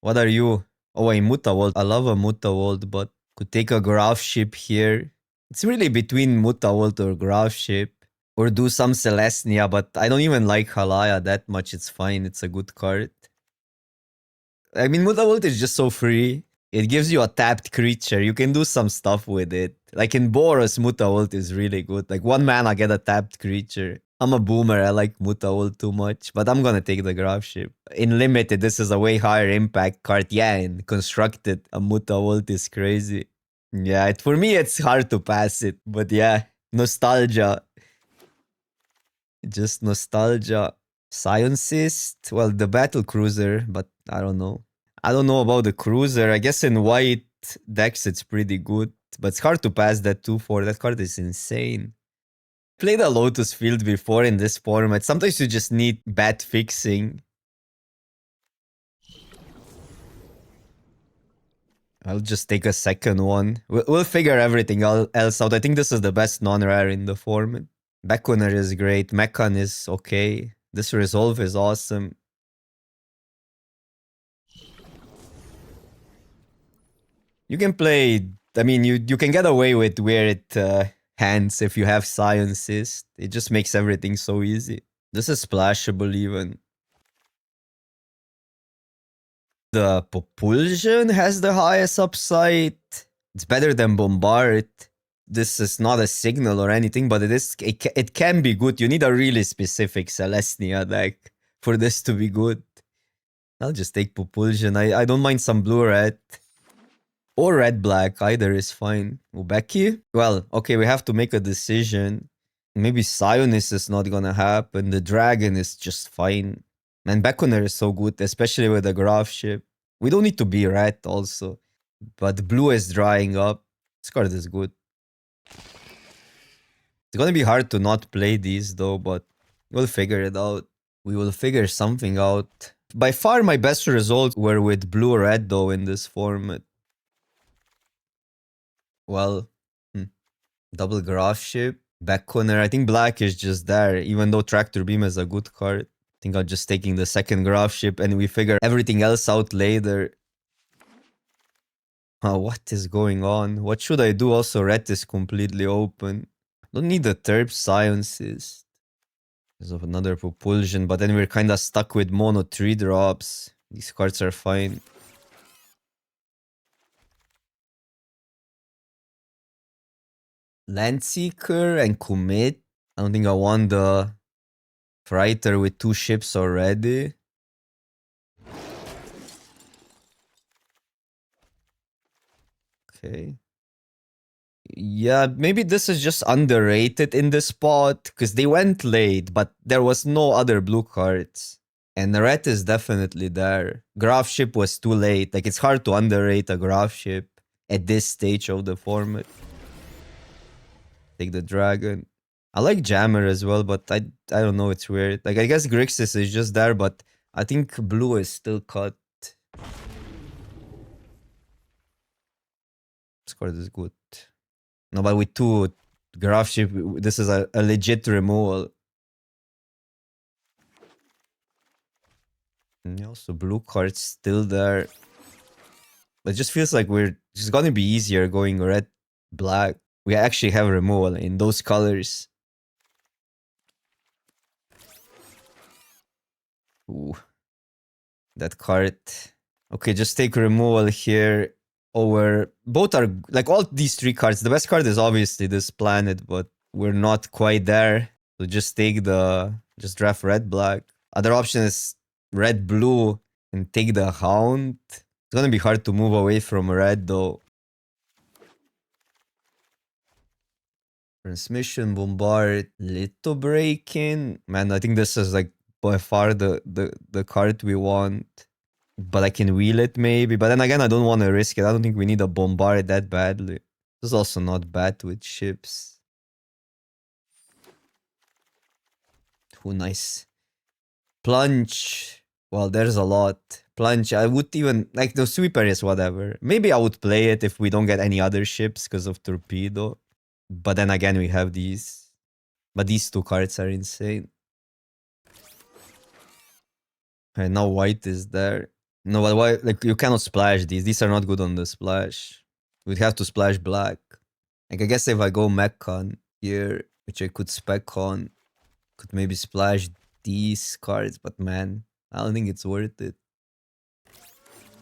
What are you? Oh, a Mutavolt. I love a Mutavolt, but could take a Graph Ship here. It's really between Mutavolt or Graph Ship. Or do some Celestia, but I don't even like Halaya that much. It's fine. It's a good card. I mean, Mutavolt is just so free. It gives you a tapped creature. You can do some stuff with it. Like in Boros, Mutavolt is really good. Like 1 mana, get a tapped creature. I'm a boomer. I like Mutavolt too much, but I'm gonna take the Graph Ship. In Limited, this is a way higher impact card. Yeah, in Constructed, a Mutavolt is crazy. Yeah, for me, it's hard to pass it. But yeah, nostalgia. Just nostalgia. Scientist? Well, the Battle Cruiser, but I don't know. I don't know about the Cruiser. I guess in white decks it's pretty good, but it's hard to pass that 2-4. That card is insane. Played a Lotus Field before in this format. Sometimes you just need bad fixing. I'll just take a second one. We'll figure everything else out. I think this is the best non-rare in the format. Beckoner is great. Mechan is okay. This Resolve is awesome. You can play... I mean, you can get away with weird hands if you have Sciences. It just makes everything so easy. This is splashable even. The Propulsion has the highest upside. It's better than Bombard. This is not a signal or anything, but it can be good. You need a really specific Celestia deck for this to be good. I'll just take Propulsion. I don't mind some blue-red. Or red-black, either is fine. Ubeki? Well, okay, we have to make a decision. Maybe Sionis is not gonna happen. The Dragon is just fine. Man, Beckoner is so good, especially with the Graph Ship. We don't need to be red also. But blue is drying up. This card is good. It's gonna be hard to not play these though, but we'll figure it out. We will figure something out. By far my best results were with blue-red though in this format. Well, double Graph Ship, back corner. I think black is just there, even though Tractor Beam is a good card. I think I'm just taking the second Graph Ship and we figure everything else out later. What is going on? What should I do? Also, red is completely open. Don't need the Terp Sciences. Because of another Propulsion, but then we're kind of stuck with mono 3 drops. These cards are fine. Landseeker and Commit. I don't think I want the Freighter with 2 ships already. Okay. Yeah, maybe this is just underrated in this spot because they went late, but there was no other blue cards. And the red is definitely there. Graph Ship was too late. Like, it's hard to underrate a Graph Ship at this stage of the format. Take the Dragon. I like Jammer as well, but I don't know, it's weird. Like, I guess Grixis is just there, but I think blue is still cut. This card is good. No, but with 2 Graph Ship, this is a legit removal. And also blue card's still there. It just feels like it's gonna be easier going red, black. We actually have removal in those colors. Ooh. That card. Okay, just take removal here. Over both are like all these 3 cards. The best card is obviously this planet, but we're not quite there. So just take just draft red black. Other option is red blue and take the Hound. It's gonna be hard to move away from red though. Transmission, Bombard, Little Breaking. Man, I think this is like by far the card we want. But I can wheel it maybe. But then again, I don't want to risk it. I don't think we need a Bombard that badly. This is also not bad with ships. Oh, nice. Plunge. Well, there's a lot. Plunge, I would even... Like, the Sweeper is whatever. Maybe I would play it if we don't get any other ships because of Torpedo. But then again, we have these. But these 2 cards are insane. And now white is there. No, but why? Like, you cannot splash these. These are not good on the splash. We'd have to splash black. Like, I guess if I go Mechon here, which I could spec on, could maybe splash these cards, but man, I don't think it's worth it.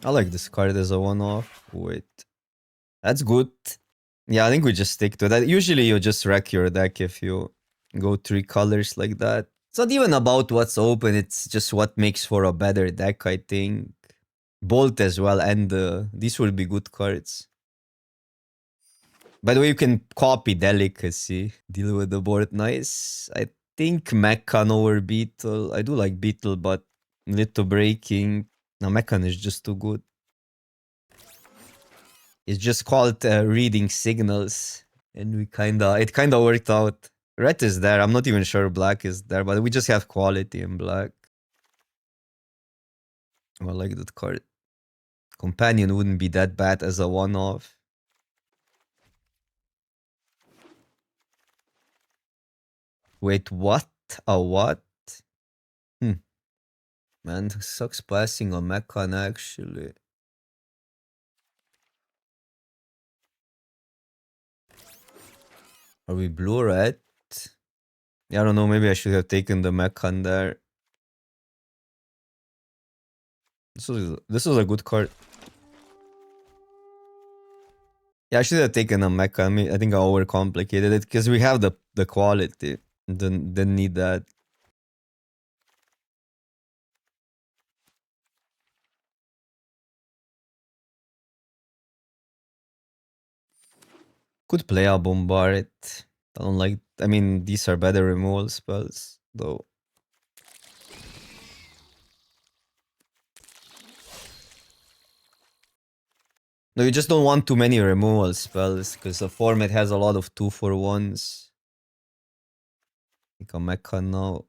I like this card as a one-off. Wait. That's good. Yeah, I think we just stick to that. Usually you just wreck your deck if you go 3 colors like that. It's not even about what's open, it's just what makes for a better deck, I think. Bolt as well, and these will be good cards. By the way, you can copy Delicacy, deal with the board nice. I think Mechan over Beetle. I do like Beetle, but Little Breaking. No, Mechan is just too good. It's just called reading signals, and it kinda worked out. Red is there. I'm not even sure black is there, but we just have quality in black. Oh, I like that card. Companion wouldn't be that bad as a one-off. Wait, what? A what? Man, sucks passing on Mechan actually. Are we blue or red? Yeah, I don't know. Maybe I should have taken the Mechan there. This was a good card. Yeah, I should have taken a Mechan. I think I overcomplicated it because we have the quality. Didn't need that. Could play a Bombard. I don't like. I mean, these are better removal spells, though. No, you just don't want too many removal spells because the format has a lot of 2-for-1s. Like a Mecha now.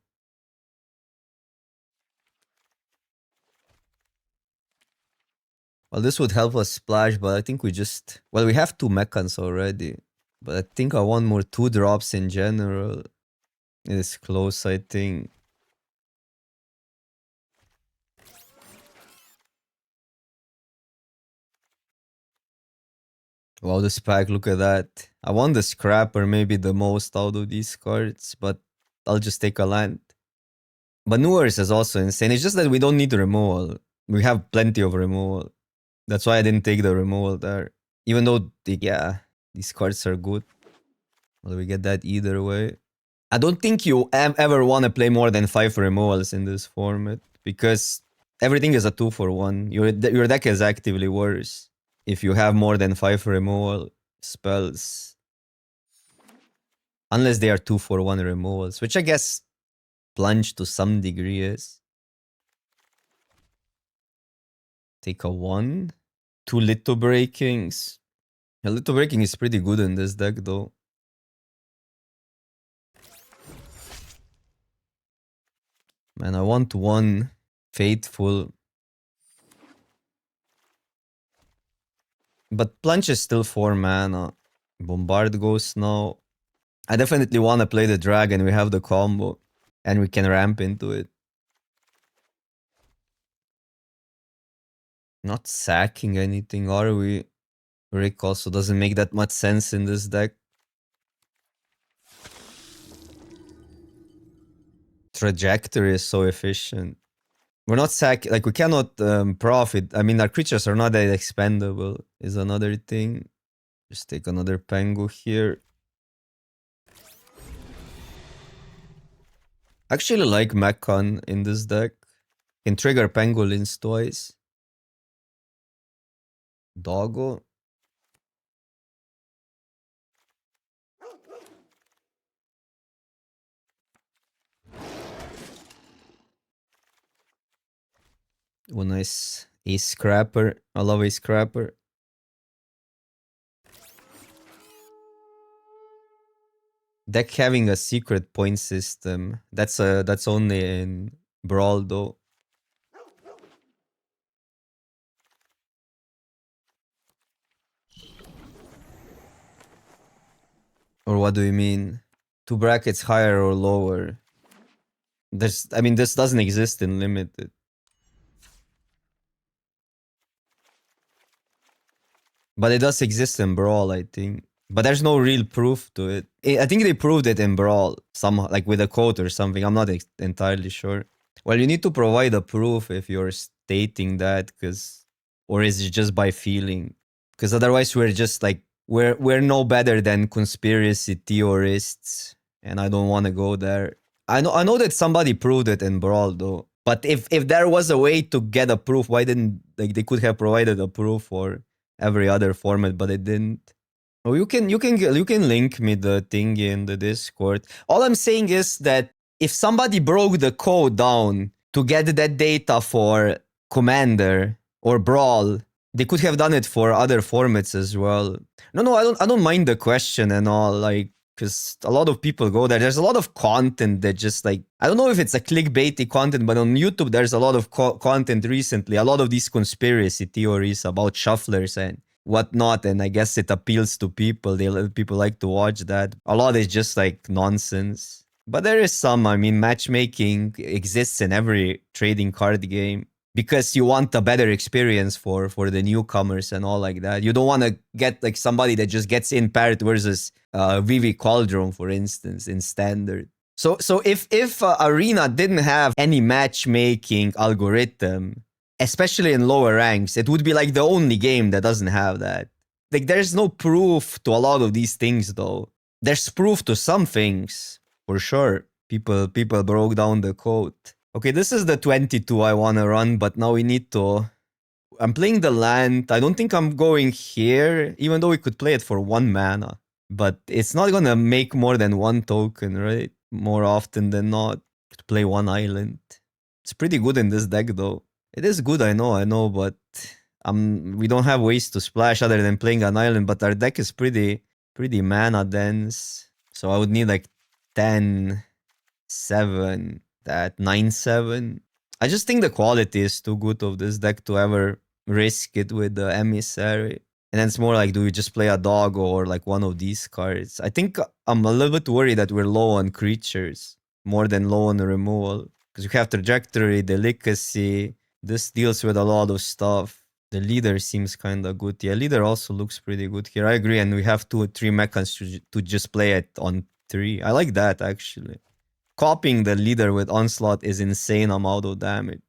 Well, this would help us splash, but I think we just... Well, we have 2 Mechans already. But I think I want more 2-drops in general. It is close, I think. Wow, this pack, look at that. I want the Scrapper maybe the most out of these cards, but I'll just take a land. But Newers is also insane. It's just that we don't need removal. We have plenty of removal. That's why I didn't take the removal there. Even though, yeah, these cards are good. Well, we get that either way. I don't think you ever want to play more than 5 removals in this format. Because everything is a 2-for-1. Your deck is actively worse if you have more than 5 removal spells. Unless they are 2-for-1 removals. Which I guess Plunge to some degree is. Take a 1. 2 Little Breakings. A Little Breaking is pretty good in this deck though. Man, I want 1 Faithful. But Plunge is still 4 mana. Bombard goes now. I definitely want to play the dragon. We have the combo. And we can ramp into it. Not sacking anything, are we? Rick also doesn't make that much sense in this deck. Trajectory is so efficient. We're not like we cannot profit. I mean, our creatures are not that expendable is another thing. Just take another Pengu here. I actually like Mechon in this deck. Can trigger Pangolins twice. Doggo. Oh, nice. Ace Scrapper. I love Ace Scrapper. Deck having a secret point system. That's only in Brawl though. Or what do you mean? 2 brackets higher or lower? I mean, this doesn't exist in limited. But it does exist in Brawl, I think. But there's no real proof to it. I think they proved it in Brawl, somehow, like with a code or something. I'm not entirely sure. Well, you need to provide a proof if you're stating that, because, or is it just by feeling? Because otherwise, we're just like we're no better than conspiracy theorists, and I don't want to go there. I know that somebody proved it in Brawl though. But if there was a way to get a proof, why didn't like they could have provided a proof for every other format, but it didn't. Oh, you can link me the thing in the Discord. All I'm saying is that if somebody broke the code down to get that data for Commander or Brawl, they could have done it for other formats as well. No, I don't mind the question and all, like, because a lot of people go there. There's a lot of content that just like, I don't know if it's a clickbaity content, but on YouTube there's a lot of content recently. A lot of these conspiracy theories about shufflers and whatnot, and I guess it appeals to people. People like to watch that. A lot is just like nonsense. But there is some, I mean, matchmaking exists in every trading card game because you want a better experience for the newcomers and all like that. You don't want to get like somebody that just gets in paired versus Vivi Cauldron, for instance, in standard. So if Arena didn't have any matchmaking algorithm, especially in lower ranks, it would be like the only game that doesn't have that. Like there's no proof to a lot of these things though. There's proof to some things, for sure. People broke down the code. Okay, this is the 22 I want to run, but now we need to... I'm playing the land. I don't think I'm going here, even though we could play it for 1 mana. But it's not gonna make more than 1 token, right? More often than not. To play 1 island. It's pretty good in this deck though. It is good, I know, but we don't have ways to splash other than playing an island, but our deck is pretty mana dense. So I would need like 10, 7, that 9, 7. I just think the quality is too good of this deck to ever risk it with the emissary. And then it's more like, do we just play a dog or like one of these cards? I think I'm a little bit worried that we're low on creatures more than low on removal. Because you have trajectory, delicacy. This deals with a lot of stuff. The leader seems kind of good. Yeah, leader also looks pretty good here. I agree. And we have 2 or 3 mechans to just play it on 3. I like that actually. Copying the leader with Onslaught is insane amount of damage.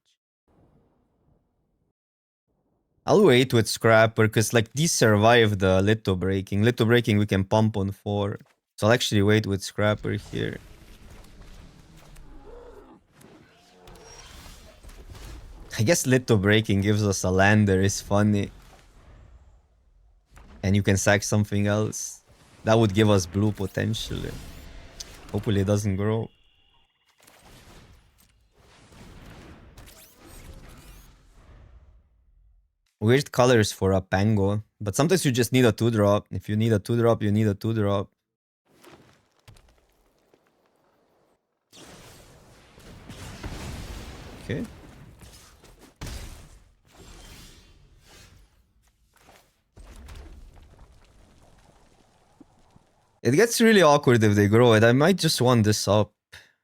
I'll wait with Scrapper because like these survive the Litho Breaking. Litho Breaking we can pump on 4. So I'll actually wait with Scrapper here. I guess Litho Breaking gives us a lander is funny. And you can sack something else. That would give us blue potentially. Hopefully it doesn't grow. Weird colors for a Pango. But sometimes you just need a 2-drop. If you need a 2-drop, you need a 2-drop. Okay. It gets really awkward if they grow it. I might just want this up.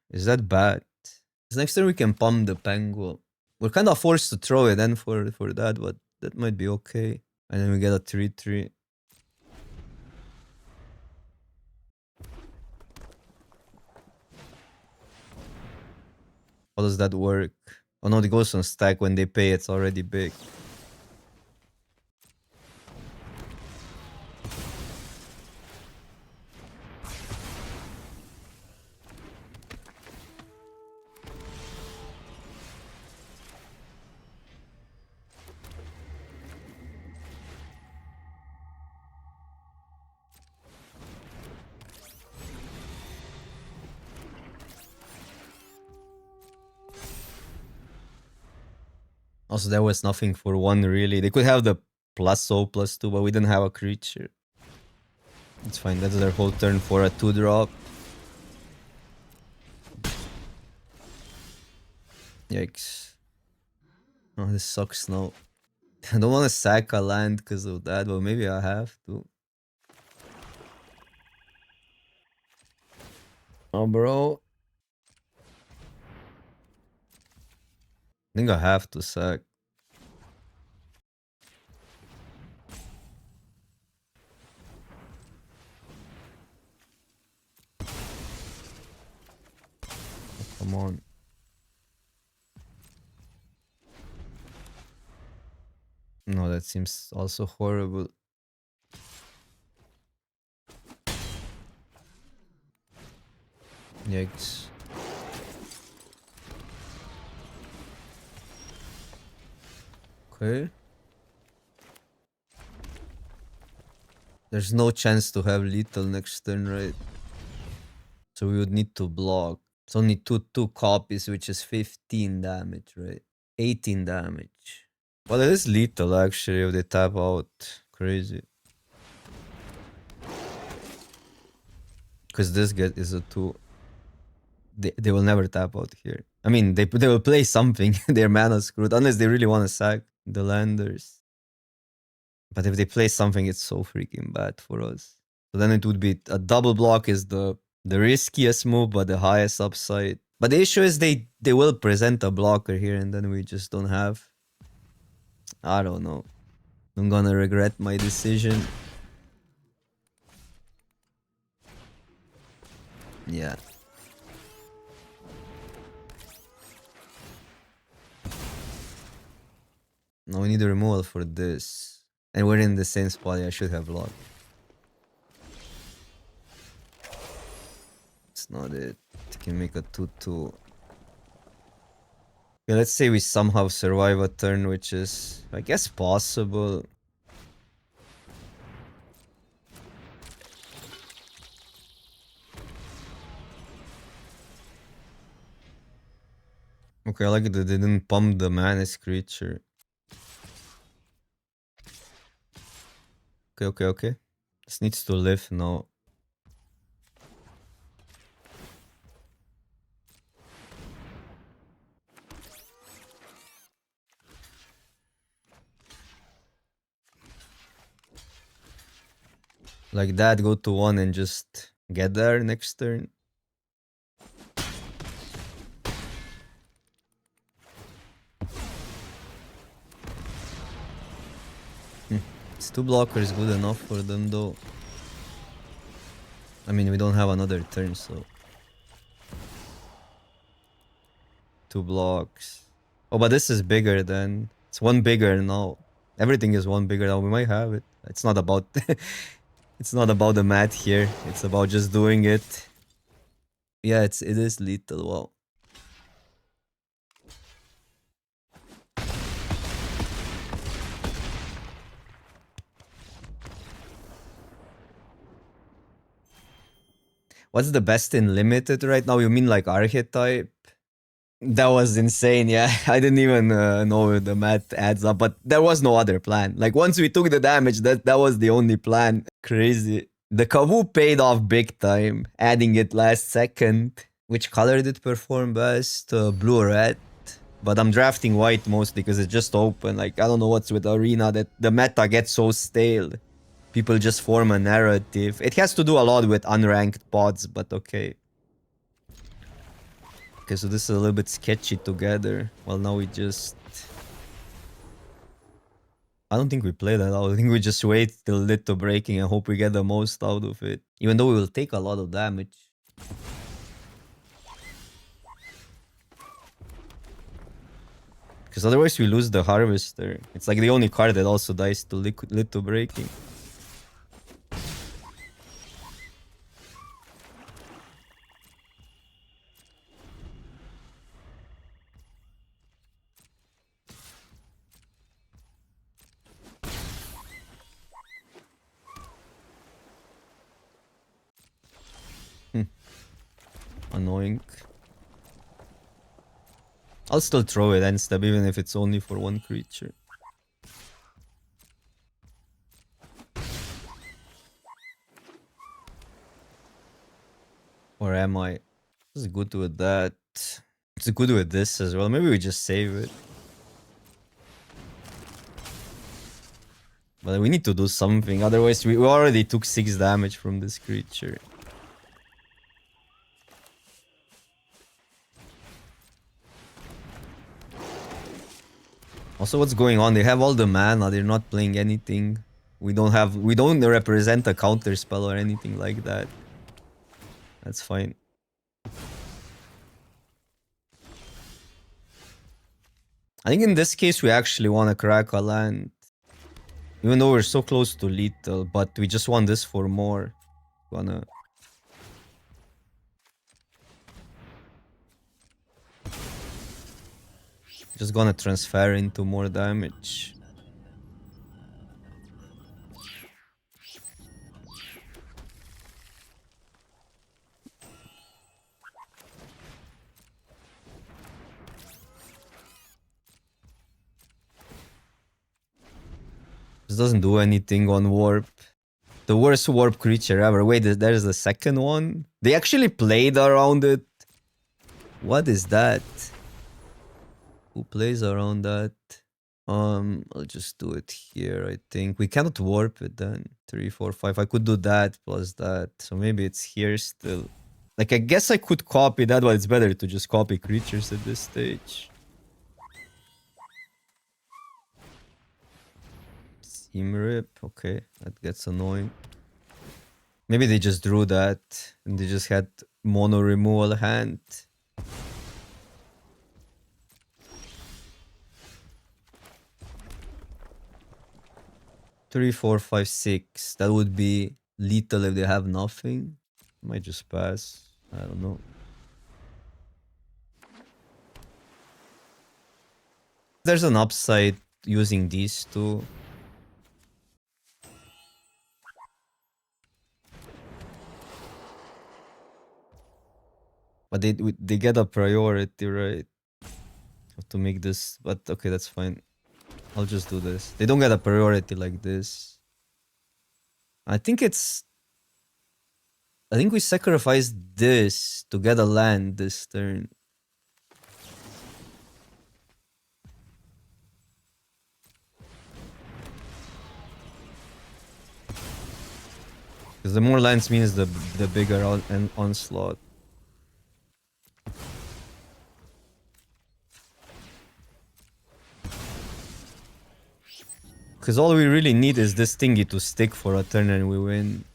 Is that bad? Because next turn we can pump the Pango. We're kind of forced to throw it then for that, but that might be okay. And then we get a 3-3. How does that work? Oh no, it goes on stack. When they pay, it's already big. Also, there was nothing for 1 really. They could have the +0/+2, but we didn't have a creature. It's fine. That's their whole turn for a 2-drop. Yikes. Oh, this sucks now. I don't want to sack a land because of that, but maybe I have to. Oh, bro. I think I have to sack. Come on. No, that seems also horrible. Yikes. Okay. There's no chance to have lethal next turn, right? So we would need to block. It's only two copies, which is 15 damage, right? 18 damage. Well, it is lethal actually if they tap out. Crazy. Because this get is a 2. They will never tap out here. I mean, they will play something. Their mana screwed. Unless they really want to sack the landers. But if they play something, it's so freaking bad for us. So then it would be a double block is the riskiest move, but the highest upside. But the issue is they will present a blocker here, and then we just don't have. I don't know. I'm gonna regret my decision. Yeah. No, we need a removal for this. And we're in the same spot. I should have locked. It's not it. We can make a 2-2. Okay, let's say we somehow survive a turn, which is, I guess, possible. Okay, I like that they didn't pump the Manus creature. Okay. This needs to live now. Like that, go to 1 and just get there next turn. It's 2 blockers good enough for them though. I mean, we don't have another turn, so 2 blocks. Oh, but this is bigger than... It's 1 bigger now. Everything is 1 bigger now. We might have it. It's not about... It's not about the math here. It's about just doing it. Yeah, it is lethal. Wow. What's the best in limited right now? You mean like archetype? That was insane, yeah. I didn't even know the math adds up, but there was no other plan. Like once we took the damage, that was the only plan. Crazy. The Kavu paid off big time, adding it last second. Which color did perform best? Blue or red? But I'm drafting white mostly because it's just open. Like, I don't know what's with Arena that the meta gets so stale. People just form a narrative. It has to do a lot with unranked pods, but okay. Okay, so this is a little bit sketchy together. Well, now we just... I don't think we play that out. I think we just wait till Little Breaking and hope we get the most out of it. Even though we will take a lot of damage. Because otherwise we lose the Harvester. It's like the only card that also dies to Little Breaking. Annoying. I'll still throw it end step even if it's only for 1 creature. Or am I? It's good with that. It's good with this as well. Maybe we just save it. But we need to do something. Otherwise, we already took 6 damage from this creature. Also, what's going on? They have all the mana. They're not playing anything. We don't represent a counter spell or anything like that. That's fine. I think in this case we actually want to crack a land. Even though we're so close to lethal, but we just want this for more. Wanna... Just gonna transfer into more damage. This doesn't do anything on warp. The worst warp creature ever. Wait, there's the second one? They actually played around it? What is that? Who plays around that? I'll just do it here, I think. We cannot warp it then. 3, 4, 5. I could do that plus that. So maybe it's here still. Like, I guess I could copy that, but it's better to just copy creatures at this stage. Seam rip. Okay, that gets annoying. Maybe they just drew that and they just had mono removal hand. Three, 4, 5, 6. That would be lethal if they have nothing. Might just pass. I don't know. There's an upside using these two. But they get a priority, right? Have to make this, but okay, that's fine. I'll just do this. They don't get a priority like this. I think we sacrificed this to get a land this turn. Because the more lands means the bigger onslaught. Because all we really need is this thingy to stick for a turn and we win.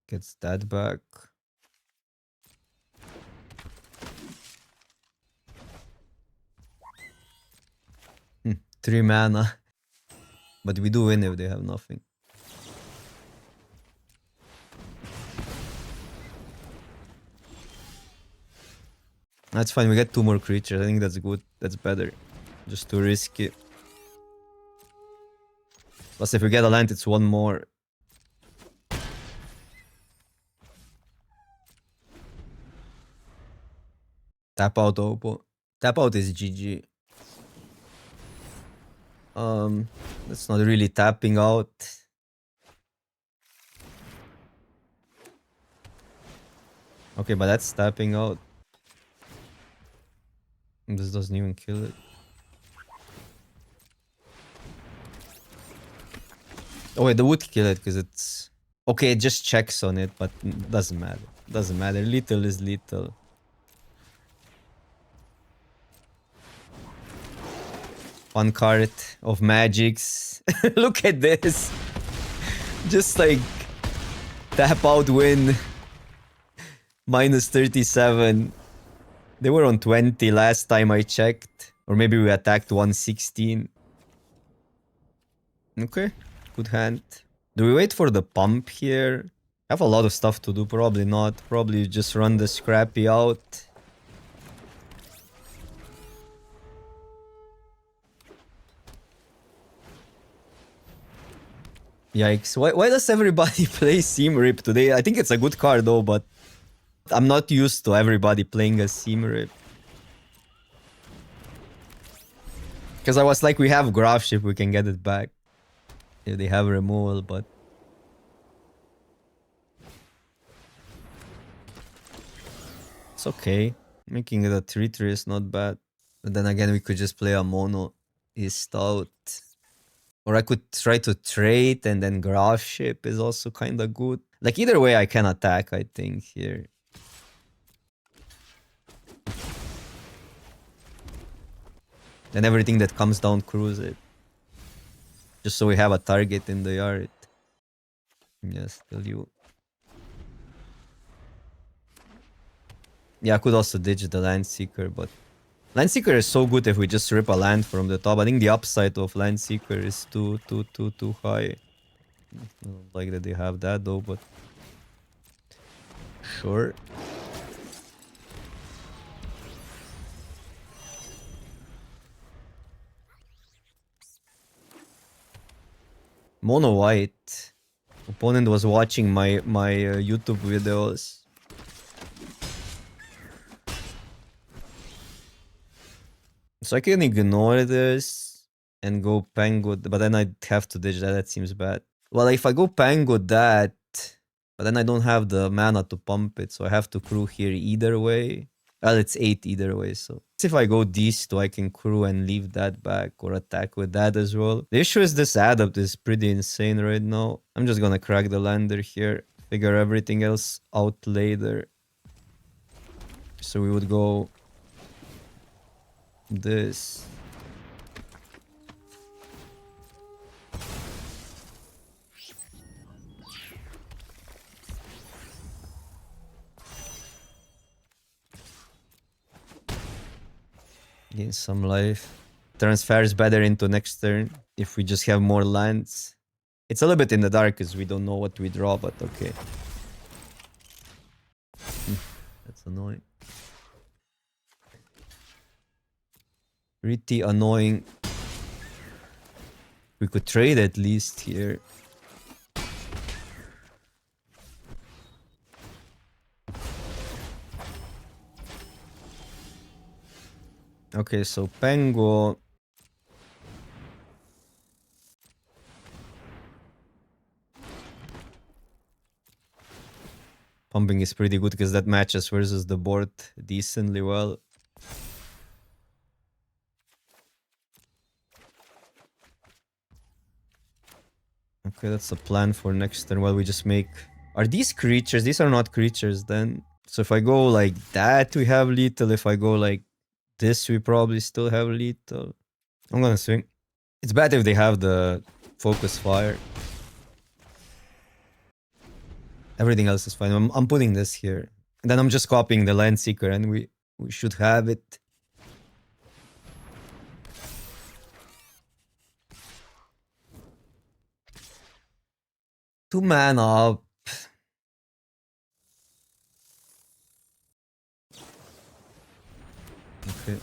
Gets that back. Hmm, 3 mana. But we do win if they have nothing. That's fine, we get 2 more creatures. I think that's good. That's better. Just too risky. Plus if we get a land, it's 1 more. Tap out Oppo. Tap out is GG. That's not really tapping out. Okay, but that's tapping out. This doesn't even kill it. Oh wait, the would kill it because it's... Okay, it just checks on it, but doesn't matter. Doesn't matter. Lethal is lethal. One card of magics. Look at this. Just like tap out win. Minus 37. They were on 20 last time I checked. Or maybe we attacked 116. Okay, good hand. Do we wait for the pump here? I have a lot of stuff to do. Probably not. Probably just run the Scrappy out. Yikes. Why does everybody play Seam Rip today? I think it's a good card though, but I'm not used to everybody playing a Seam Rip. Because I was like, we have Graph Ship, we can get it back. If they have removal, but... It's okay. Making it a 3-3 is not bad. But then again, we could just play a mono. He's stout. Or I could try to trade and then Graph Ship is also kind of good. Like either way, I can attack, I think, here. And everything that comes down, cruise it. Just so we have a target in the yard. Yes, still you. Yeah, I could also ditch the Land Seeker, but Land Seeker is so good if we just rip a land from the top. I think the upside of Land Seeker is too high. I don't like that they have that though, but sure. Mono white. Opponent was watching my YouTube videos. So I can ignore this and go Pango, but then I'd have to ditch that. That seems bad. Well, if I go Pango that, but then I don't have the mana to pump it, so I have to crew here either way. Well, it's 8 either way, so if I go these two, I can crew and leave that back or attack with that as well. The issue is this adept is pretty insane right now. I'm just gonna crack the lander here, figure everything else out later. So we would go this. Gain some life. Transfers better into next turn if we just have more lands. It's a little bit in the dark because we don't know what we draw, but okay. That's annoying. Pretty annoying. We could trade at least here. Okay, so Pango. Pumping is pretty good because that matches versus the board decently well. Okay, that's a plan for next turn. Well, we just make... Are these creatures? These are not creatures then. So if I go like that, we have lethal. If I go like this, we probably still have lethal. I'm gonna swing. It's bad if they have the focus fire. Everything else is fine. I'm putting this here. And then I'm just copying the Land Seeker and we should have it. Two mana up. Okay.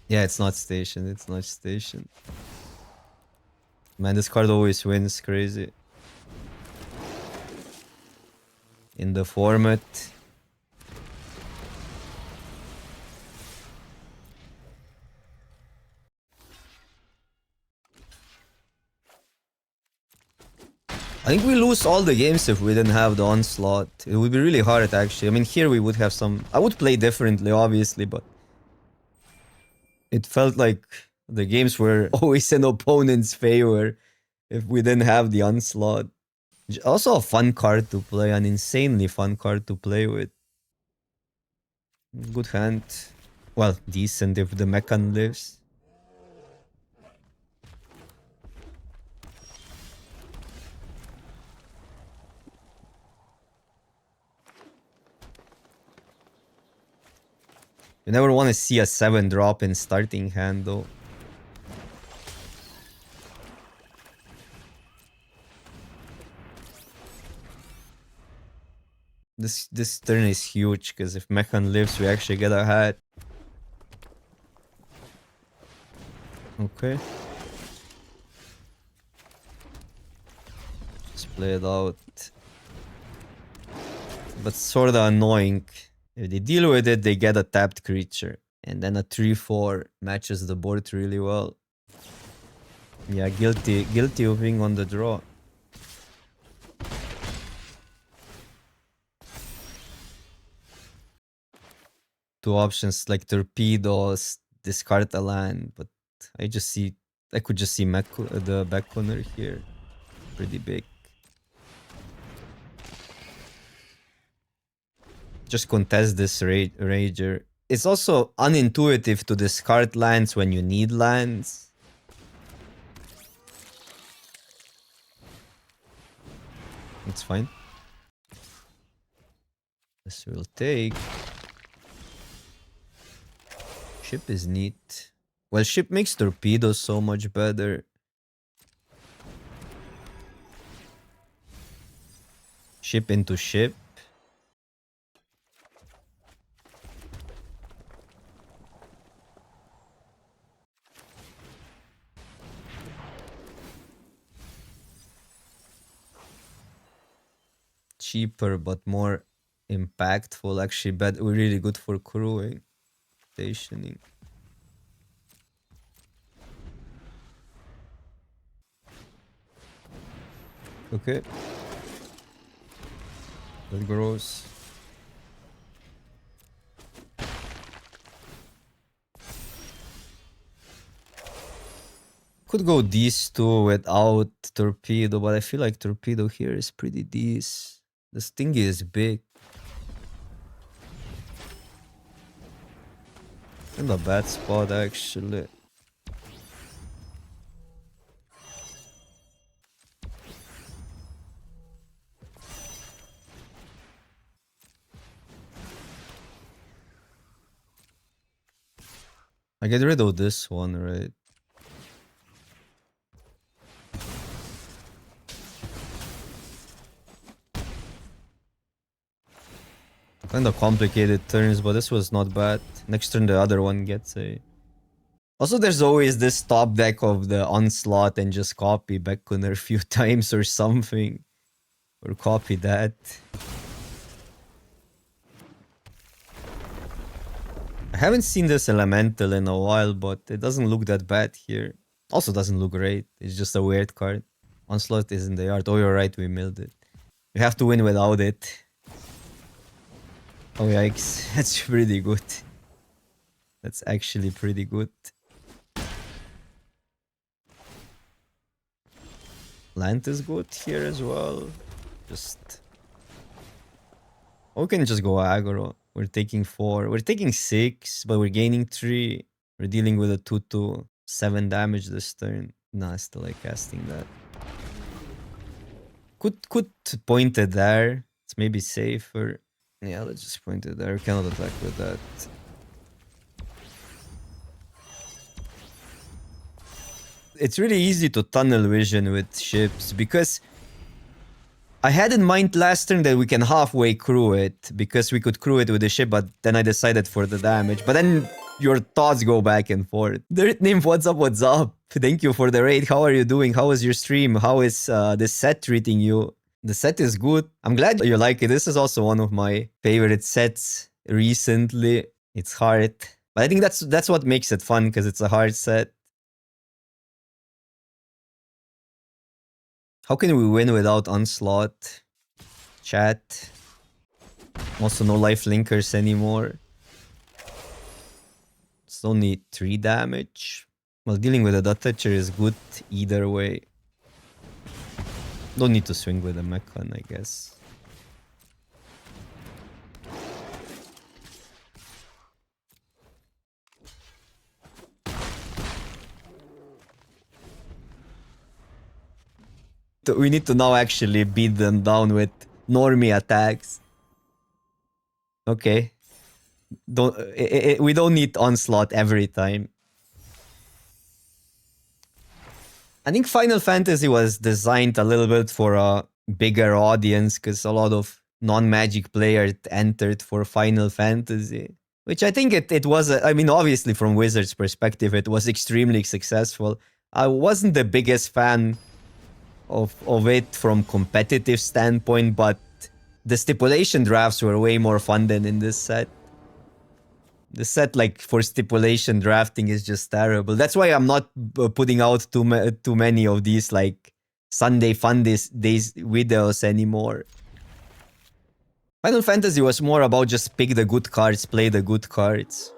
Yeah, it's not station. It's not station. Man, this card always wins. Crazy. In the format. I think we lose all the games if we didn't have the onslaught. It would be really hard actually. I mean, here we would have some... I would play differently, obviously, but... It felt like the games were always in opponent's favor if we didn't have the onslaught. Also a fun card to play, an insanely fun card to play with. Good hand. Well, decent if the Mechan lives. You never want to see a 7 drop in starting hand though. This turn is huge because if Mechan lives, we actually get a hat. Okay. Just play it out. But sorta annoying. If they deal with it, they get a tapped creature. And then a 3-4 matches the board really well. Yeah, guilty of being on the draw. Two options like torpedoes, discard a land, but I could just see the back corner here. Pretty big. Just contest this Rager. It's also unintuitive to discard lands when you need lands. It's fine. This will take. Ship is neat. Well, ship makes torpedoes so much better. Ship into ship. Cheaper but more impactful. Actually, but we're really good for crewing. Stationing. Okay. That grows. Could go these two without torpedo, but I feel like torpedo here is pretty decent. This thing is big. In a bad spot actually. I get rid of this one, right? Kind of complicated turns, but this was not bad. Next turn the other one gets a... Also, there's always this top deck of the Onslaught and just copy Beckoner a few times or something. Or copy that. I haven't seen this Elemental in a while, but it doesn't look that bad here. Also doesn't look great. It's just a weird card. Onslaught is in the yard. Oh, you're right, we milled it. We have to win without it. Oh, yikes. That's pretty good. That's actually pretty good. Land is good here as well. Just... Oh, we can just go aggro. We're taking 4. We're taking 6, but we're gaining 3. We're dealing with a 2-2. 7 damage this turn. Nah, I still like casting that. Could point it there. It's maybe safer. Yeah, let's just point it there. We cannot attack with that. It's really easy to tunnel vision with ships because I had in mind last turn that we can halfway crew it because we could crew it with the ship, but then I decided for the damage. But then your thoughts go back and forth. The name, what's up, what's up? Thank you for the raid. How are you doing? How was your stream? How is the set treating you? The set is good. I'm glad you like it. This is also one of my favorite sets recently. It's hard. But I think that's what makes it fun because it's a hard set. How can we win without Onslaught? Chat. Also no life linkers anymore. It's only 3 damage. Well, dealing with a dot toucher is good either way. Don't need to swing with a Mechan, I guess. We need to now actually beat them down with normie attacks. Okay. We don't need Onslaught every time. I think Final Fantasy was designed a little bit for a bigger audience because a lot of non-Magic players entered for Final Fantasy. Which I think it was, I mean, obviously from Wizards' perspective, it was extremely successful. I wasn't the biggest fan of it from competitive standpoint, but the stipulation drafts were way more fun than in this set. The set, like, for stipulation drafting is just terrible. That's why I'm not putting out too many of these, like, Sunday fun days videos anymore. Final Fantasy was more about just pick the good cards, play the good cards.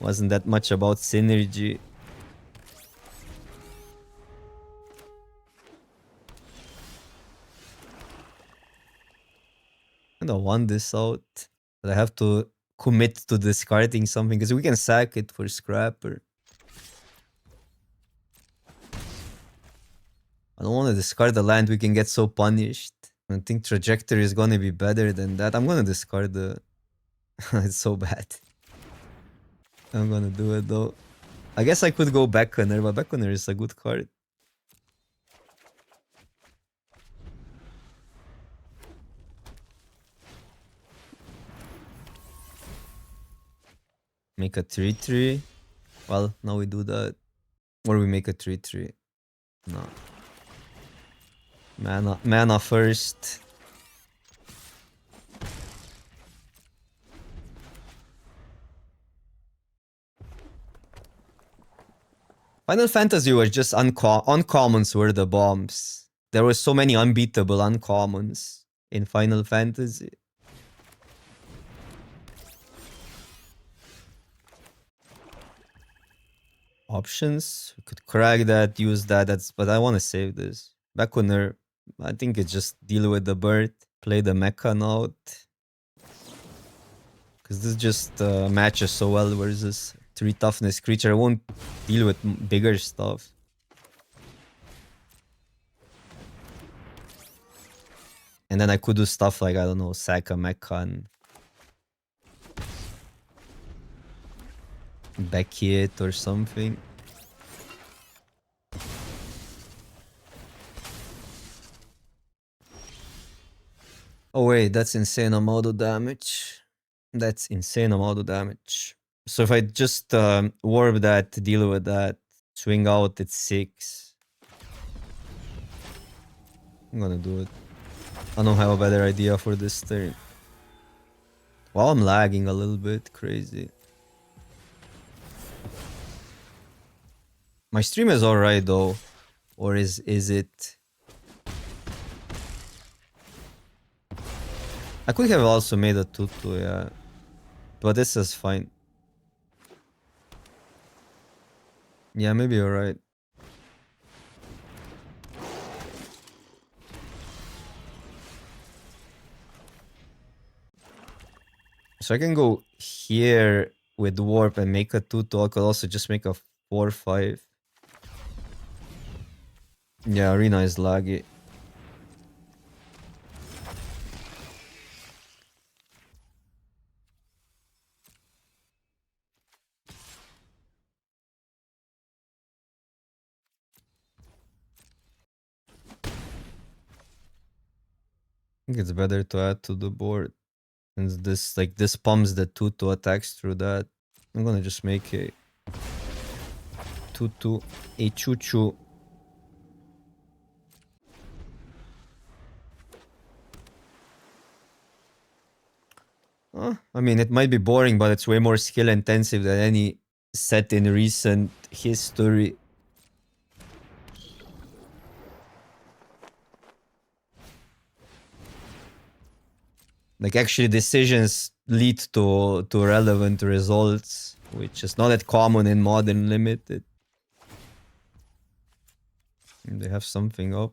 Wasn't that much about synergy. I don't want this out, but I have to commit to discarding something because we can sack it for Scrapper. I don't want to discard the land, we can get so punished. I think trajectory is gonna be better than that. I'm gonna discard the... It's so bad. I'm gonna do it though. I guess I could go Beckoner, but Beckoner is a good card. Make a 3-3. Well, now we do that. Or we make a 3-3. No. Mana first. Final Fantasy was just uncommons were the bombs. There were so many unbeatable uncommons in Final Fantasy. Options? We could crack that, use that, but I want to save this. Beckoner, I think it's just deal with the bird, play the mecha note. Because this just matches so well versus 3 toughness creature. I won't deal with bigger stuff. And then I could do stuff like, I don't know, sack a mecha and back it or something. Oh wait, that's insane amount of damage. That's insane amount of damage. So if I just warp that, deal with that, swing out at 6. I'm gonna do it. I don't have a better idea for this turn. Wow, I'm lagging a little bit. Crazy. My stream is alright though. Or is it? I could have also made a 2-2, yeah. But this is fine. Yeah, maybe you're right. So I can go here with warp and make a 2-2. I could also just make a 4-5. Yeah, arena is laggy. I think it's better to add to the board. And this pumps the 2-2 attacks through that. I'm gonna just make a 2-2, a choo-choo. I mean, it might be boring, but it's way more skill intensive than any set in recent history. Like actually decisions lead to relevant results, which is not that common in modern limited. And they have something up.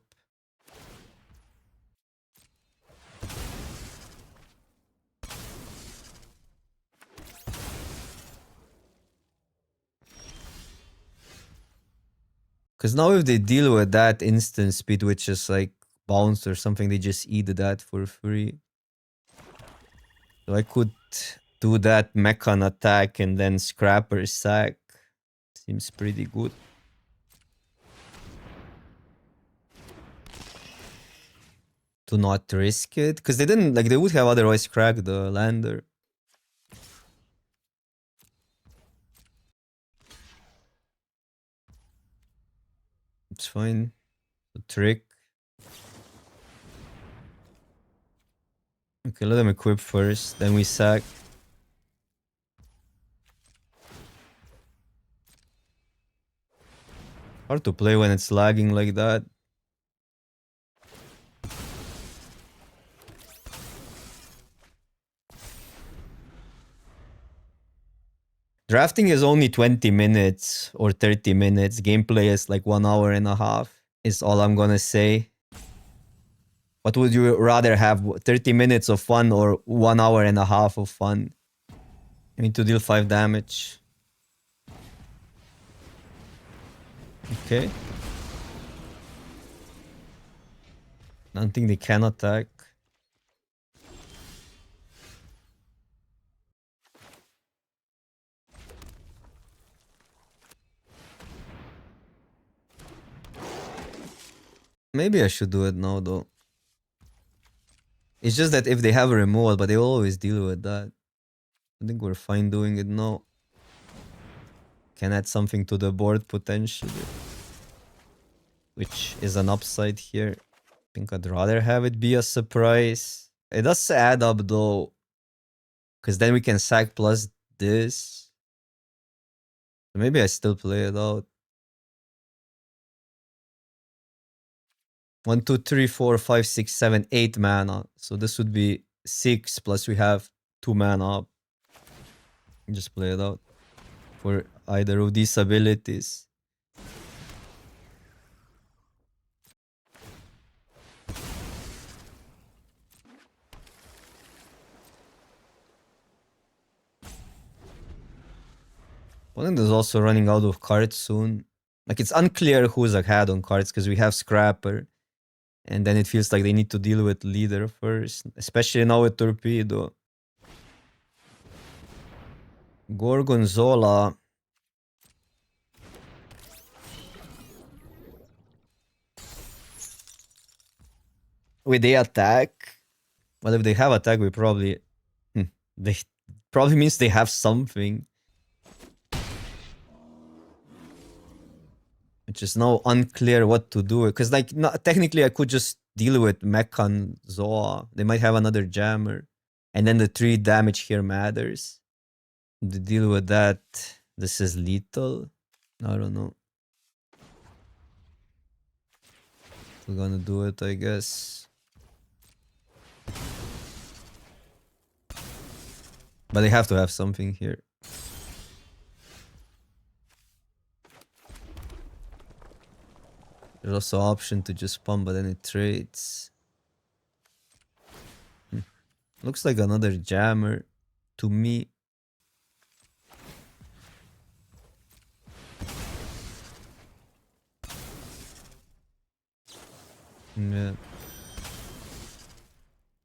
Because now if they deal with that instant speed, which is like bounce or something, they just eat that for free. So I could do that mechan attack and then scrapper sack. Seems pretty good. To not risk it. Because they didn't, like, they would have otherwise cracked the lander. It's fine. The trick. Okay, let them equip first, then we sack. Hard to play when it's lagging like that. Drafting is only 20 minutes or 30 minutes. Gameplay is like 1 hour and a half, is all I'm gonna say. What would you rather have, 30 minutes of fun or 1 hour and a half of fun? I need to deal 5 damage. Okay. I don't think they can attack. Maybe I should do it now though. It's just that if they have a removal, but they will always deal with that. I think we're fine doing it now. Can add something to the board potentially. Which is an upside here. I think I'd rather have it be a surprise. It does add up though. Because then we can sack plus this. Maybe I still play it out. 1, 2, 3, 4, 5, 6, 7, 8 mana. So this would be 6 plus we have 2 mana up. Just play it out for either of these abilities. Poland is also running out of cards soon. Like it's unclear who's ahead on cards because we have Scrapper. And then it feels like they need to deal with Leader first. Especially now with Torpedo. Gorgonzola. Wait, they attack? Well, if they have attack, we probably... They probably means they have something. Which is now unclear what to do. Because like, technically I could just deal with Mechan Zoa. They might have another Jammer. And then the 3 damage here matters. To deal with that, this is lethal. I don't know. We're gonna do it, I guess. But they have to have something here. There's also an option to just pump, but then it trades. Looks like another Jammer to me. Yeah.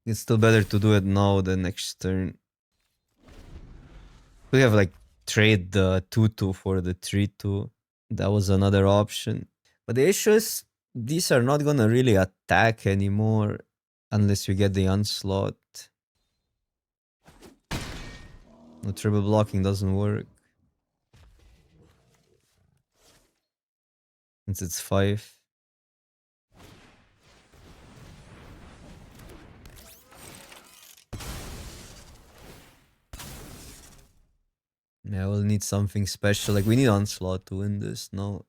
It's still better to do it now than next turn. We have like trade the 2-2 for the 3-2. That was another option. But the issue is these are not gonna really attack anymore unless we get the onslaught. The triple blocking doesn't work. Since it's 5. Yeah, we'll need something special. Like, we need onslaught to win this. No.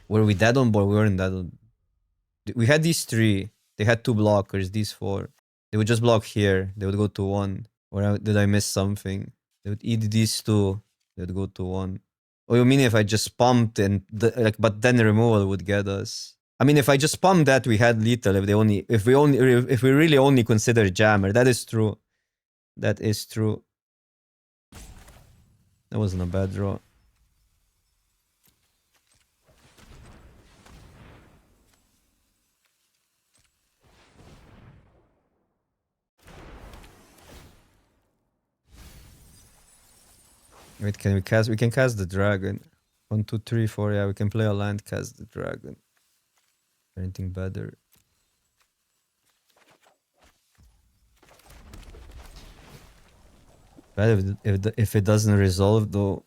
Were we dead on board? We weren't dead on... We had these 3. They had 2 blockers, these 4. They would just block here. They would go to 1. Or did I miss something? They would eat these 2. They would go to 1. Oh, you mean if I just pumped and... but then the removal would get us. I mean, if I just pumped that, we had lethal. If we really only consider Jammer. That is true. That is true. That wasn't a bad draw. Wait, can we cast? We can cast the dragon. 1, 2, 3, 4. Yeah, we can play a land, cast the dragon. Anything better? But if it doesn't resolve though.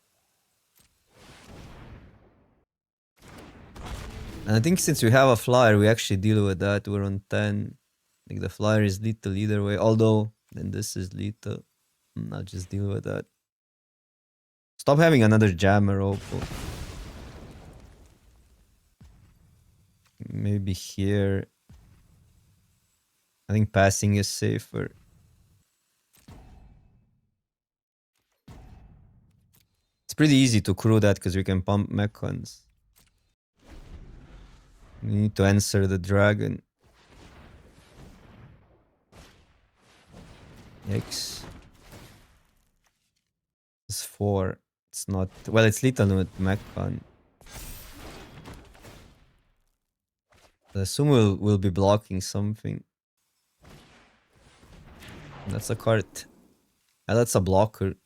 And I think since we have a flyer, we actually deal with that. We're on 10. Like the flyer is lethal either way. Although, then this is lethal. I'll just deal with that. Stop having another Jammer open. Maybe here. I think passing is safer. It's pretty easy to crew that because we can pump mechans. We need to answer the dragon. X. It's 4. It's not... Well, it's lethal with mechan. I assume we'll be blocking something. That's a card. Yeah, that's a blocker.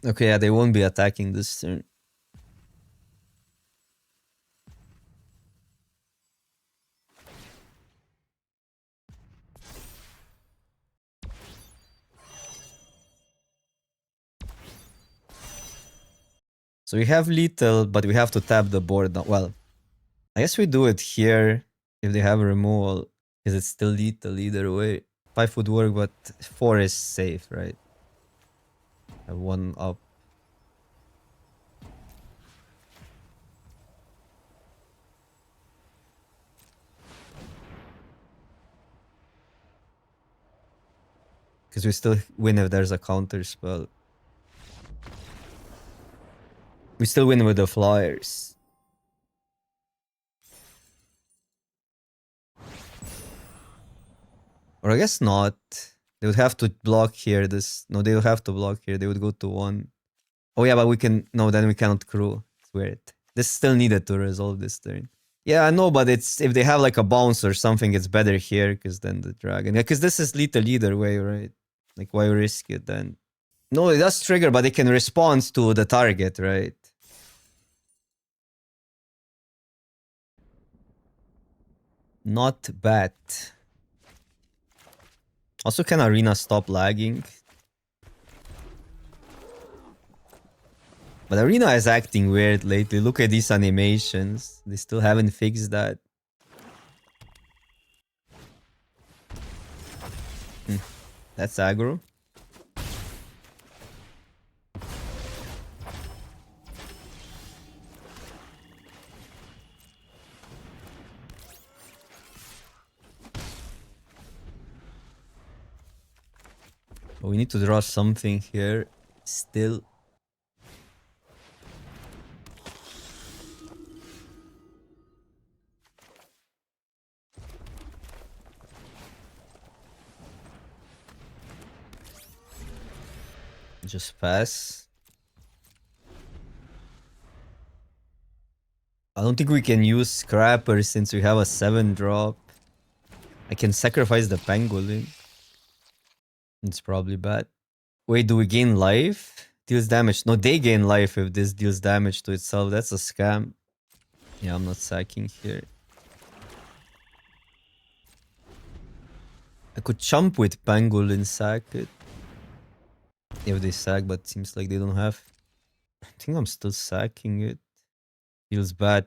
Okay, yeah, they won't be attacking this turn. So we have lethal, but we have to tap the board now. Well, I guess we do it here if they have a removal. Because it's still lethal either way. 5 would work, but 4 is safe, right? Have 1 up. Because we still win if there's a counter spell. We still win with the flyers. Or I guess not. They would have to block here. No, they would have to block here. They would go to 1. Oh yeah, but we can... No, then we cannot crew. It's weird. This still needed to resolve this turn. Yeah, I know, but it's... If they have like a bounce or something, it's better here. Because then the dragon... Yeah, because this is lethal either way, right? Like, why risk it then? No, it does trigger, but it can respond to the target, right? Not bad. Also, can Arena stop lagging? But Arena is acting weird lately. Look at these animations. They still haven't fixed that. That's aggro. But we need to draw something here. Still. Just pass. I don't think we can use Scrapper since we have a 7 drop. I can sacrifice the Pangolin. It's probably bad. Wait, do we gain life? Deals damage. No, they gain life if this deals damage to itself. That's a scam. Yeah, I'm not sacking here. I could jump with Pangolin, sack it. If they sack, but seems like they don't have. I think I'm still sacking it. Feels bad.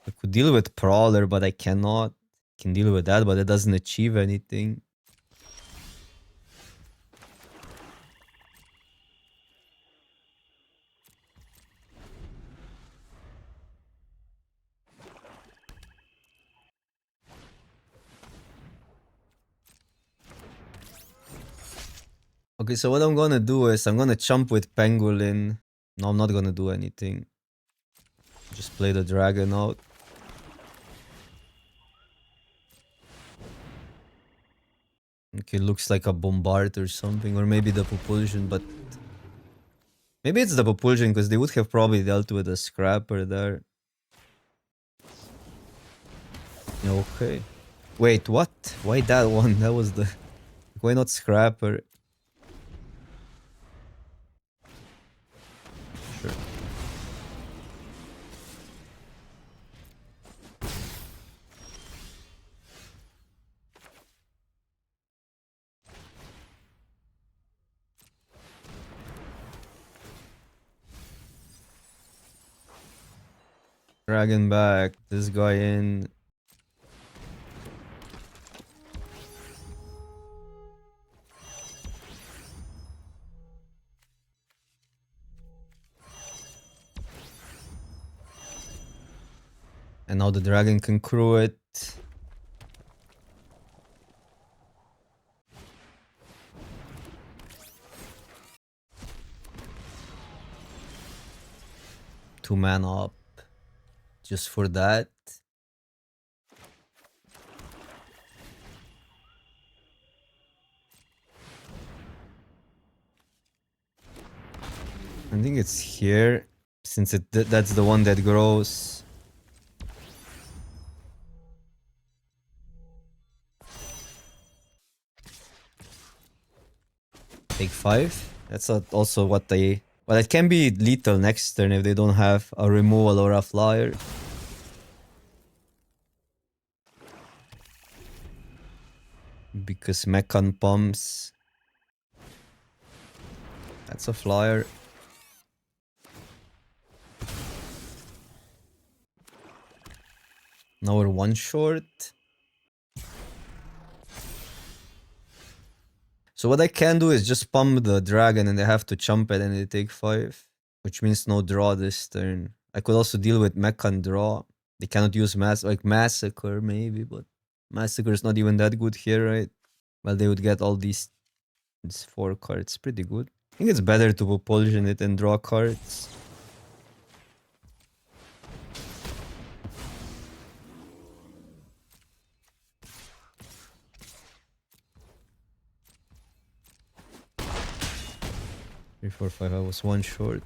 I could deal with Prowler, but I cannot. Can deal with that, but it doesn't achieve anything. Okay, so what I'm gonna do is I'm gonna jump with Pangolin. No, I'm not gonna do anything. Just play the dragon out. Okay, looks like a bombard or something, or maybe the propulsion, but maybe it's the propulsion because they would have probably dealt with a scrapper there. Okay. Wait, what? Why that one? That was the... Why not scrapper? Sure. Dragon back. This guy in. And now the dragon can crew it. Two mana up. Just for that. I think it's here. Since that's the one that grows. Take 5. That's also what they... Well, it can be lethal next turn if they don't have a removal or a flyer. Because Mechan pumps. That's a flyer. Now we're one short. So what I can do is just pump the dragon and they have to chump it and they take 5. Which means no draw this turn. I could also deal with Mechan draw. They cannot use Massacre maybe, but Massacre is not even that good here, right? Well, they would get all these 4 cards. Pretty good. I think it's better to Propulsion it and draw cards. Three, four, five. I was one short.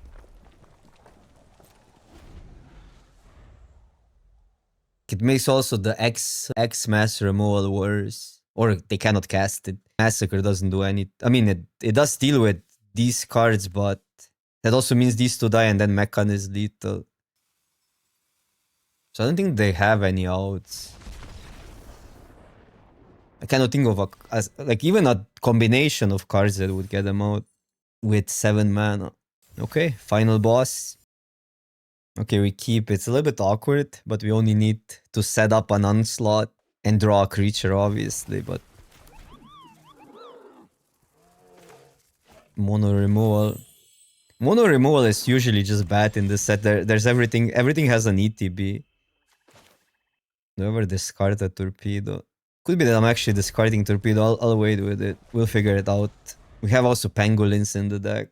It makes also the X mass removal worse. Or they cannot cast it. Massacre doesn't do any... I mean, it does deal with these cards, but that also means these 2 die and then Mechan is lethal. So I don't think they have any outs. I cannot think of like even a combination of cards that would get them out with 7 mana. Okay, final boss. Okay, we keep. It's a little bit awkward, but we only need to set up an onslaught and draw a creature, obviously, but... Mono removal. Mono removal is usually just bad in this set. There's everything. Everything has an ETB. Never discard a torpedo. Could be that I'm actually discarding torpedo. I'll wait with it. We'll figure it out. We have also pangolins in the deck.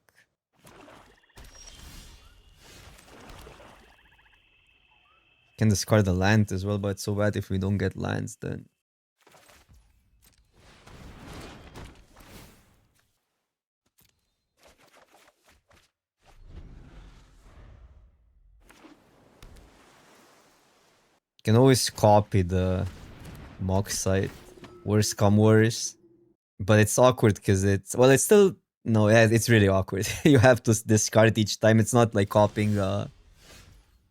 Can discard the land as well, but it's so bad if we don't get lands then. Can always copy the mock site. Worst come worse. But it's awkward because it's... Well, it's still... No, yeah, it's really awkward. You have to discard each time. It's not like copying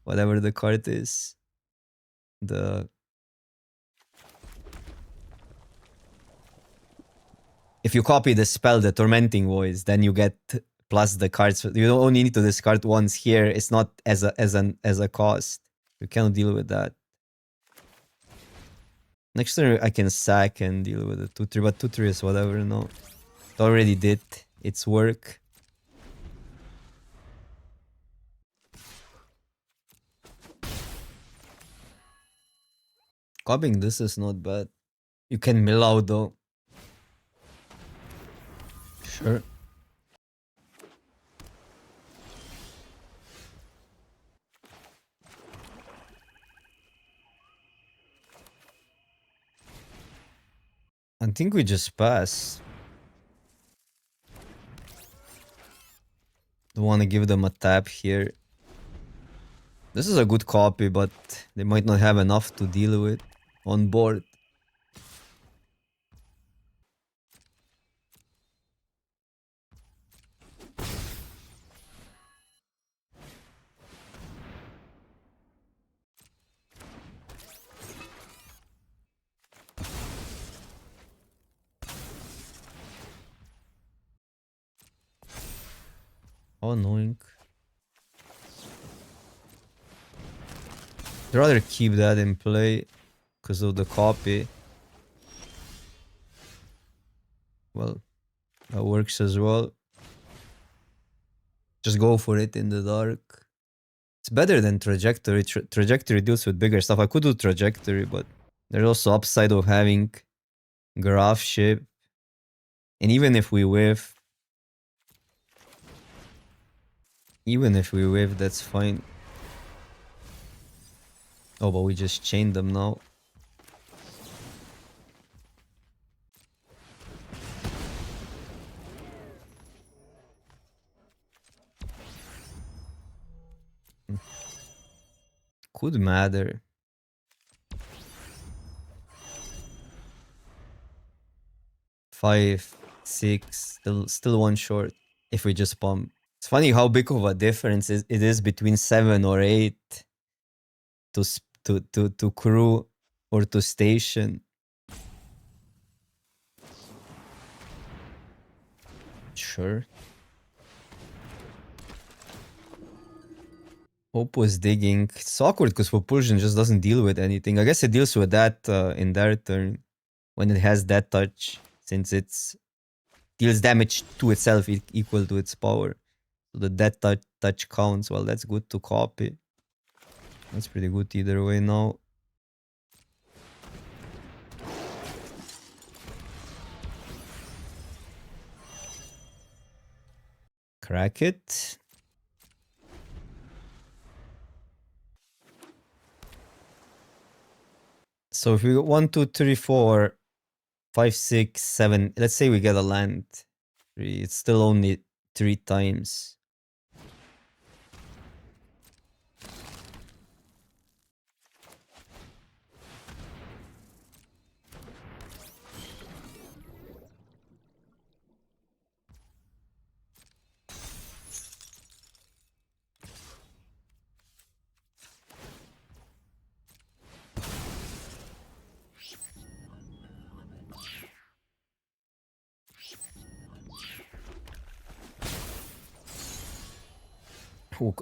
whatever the card is. If you copy the spell, the Tormenting Voice, then you get plus the cards. You don't only need to discard once here. It's not as a cost. You cannot deal with that. Next turn I can sack and deal with the 2-3, but 2-3 is whatever, no. It already did its work. Copying this is not bad. You can mill out though. Sure. I think we just pass. Don't want to give them a tap here. This is a good copy, but they might not have enough to deal with on board. How annoying. I'd rather keep that in play because of the copy. Well, that works as well. Just go for it in the dark. It's better than Trajectory. Trajectory deals with bigger stuff. I could do Trajectory, but there's also upside of having Graph Ship. And even if we whiff, that's fine. Oh, but we just chained them now. Could matter. Five, 8-6. Still one short if we just pump. It's funny how big of a difference it is between 7 or 8 to crew or to station. Sure. Hope was digging. It's awkward because Propulsion just doesn't deal with anything. I guess it deals with that in their turn when it has that touch, since it's deals damage to itself equal to its power. So the death touch counts. Well, that's good to copy. That's pretty good either way now. Crack it. So if we go 1, 2, 3, 4, 5, 6, 7. Let's say we get a land. 3. It's still only 3 times.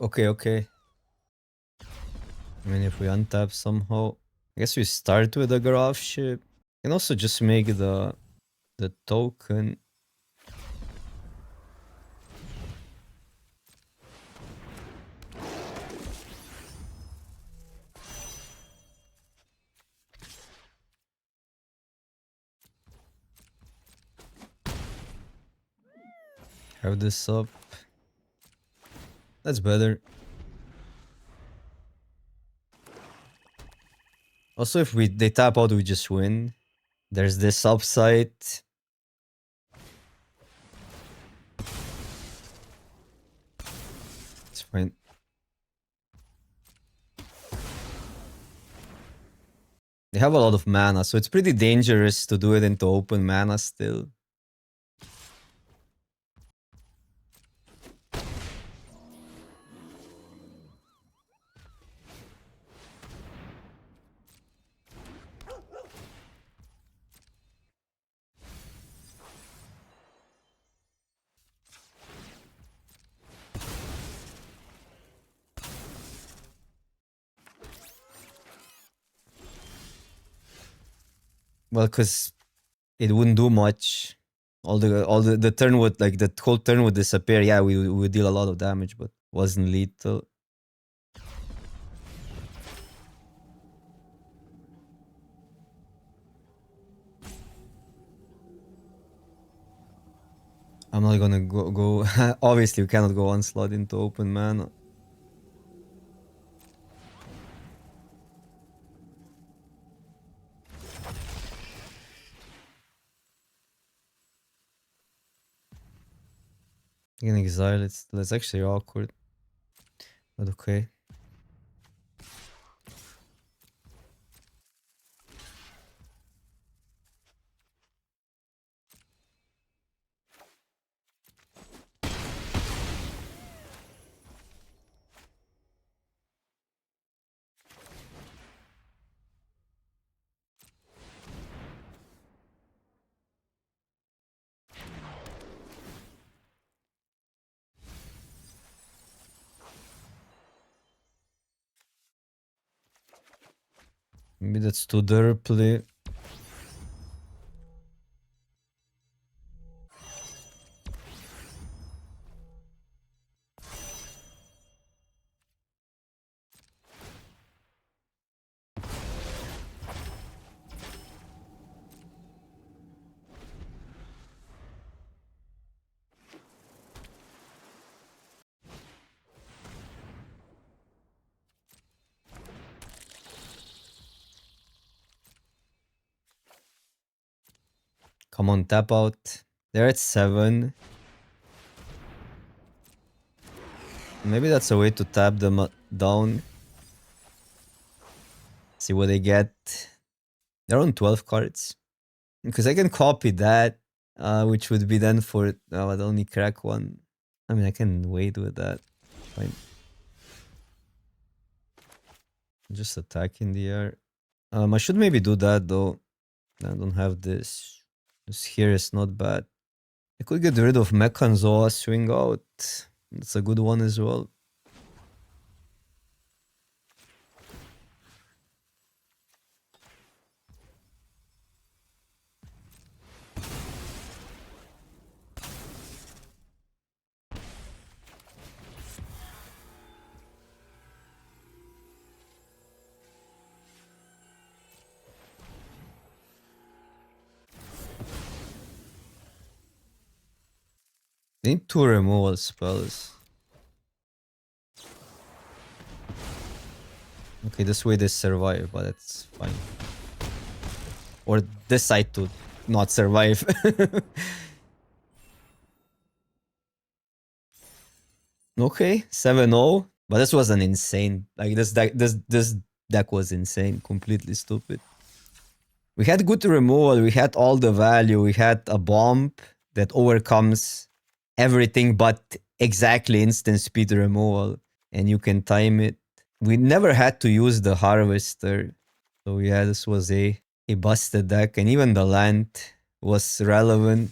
Okay, okay. I mean, if we untap somehow, I guess we start with a graph ship. We can also just make the token. Have this up. That's better. Also, if they tap out, we just win. There's this upside. It's fine. They have a lot of mana, so it's pretty dangerous to do it into open mana still. Well, because it wouldn't do much. All the turn would, like, the whole turn would disappear. Yeah, we would deal a lot of damage, but wasn't lethal. I'm not gonna go. Obviously, we cannot go one slot into open mana. You can exile. That's actually awkward, but okay. Maybe that's too derply. Come on, tap out. They're at 7. Maybe that's a way to tap them down. See what they get. They're on 12 cards. Because I can copy that. which would be then for I'd only crack one. I mean, I can wait with that. Fine. Just attack in the air. I should maybe do that though. I don't have this. This here is not bad. I could get rid of Mechanzoa, swing out. That's a good one as well. Need two removal spells. Okay, this way they survive, but it's fine. Or this side to not survive. Okay, 7-0. But this was an insane. Like this deck was insane. Completely stupid. We had good removal, we had all the value, we had a bomb that overcomes everything but exactly instant speed removal, and you can time it. We never had to use the harvester. So yeah, this was a busted deck, and even the land was relevant.